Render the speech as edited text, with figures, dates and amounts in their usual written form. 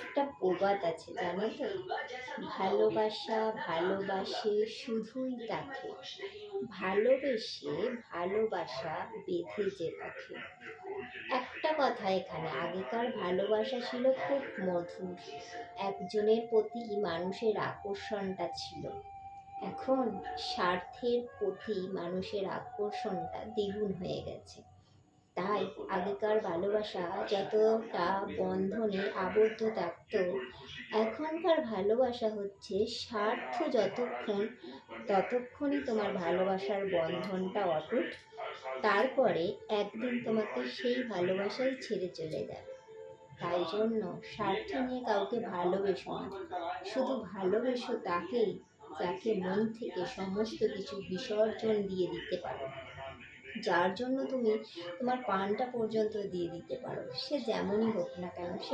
একটা প্রবাদ আছে জানো তো, ভালোবাসা ভালোবাসে শুধুই তাকে, ভালোবেসে ভালোবাসা বেঁধে যে রাখে। একটা কথা এখানে, আগেকার ভালোবাসা ছিল খুব মধুর, একজনের প্রতি মানুষের আকর্ষণটা ছিল। এখন স্বার্থের প্রতি মানুষের আকর্ষণটা দ্বিগুণ হয়ে গেছে। তাই আগেকার ভালোবাসা যতটা বন্ধনে আবদ্ধ থাকতো, এখনকার ভালোবাসা হচ্ছে স্বার্থ যতক্ষণ, ততক্ষণই তোমার ভালোবাসার বন্ধনটা অটুট। তারপরে একদিন তোমাকে সেই ভালোবাসাই ছেড়ে চলে যাবে। তাই জন্য স্বার্থ নিয়ে কাউকে ভালোবেসো না, শুধু ভালোবেসো তাকেই যাকে মন থেকে সমস্ত কিছু বিসর্জন দিয়ে দিতে পারো, যার জন্য তুমি তোমার প্রাণটা পর্যন্ত দিয়ে দিতে পারো, সে যেমনই হোক না কেন। সে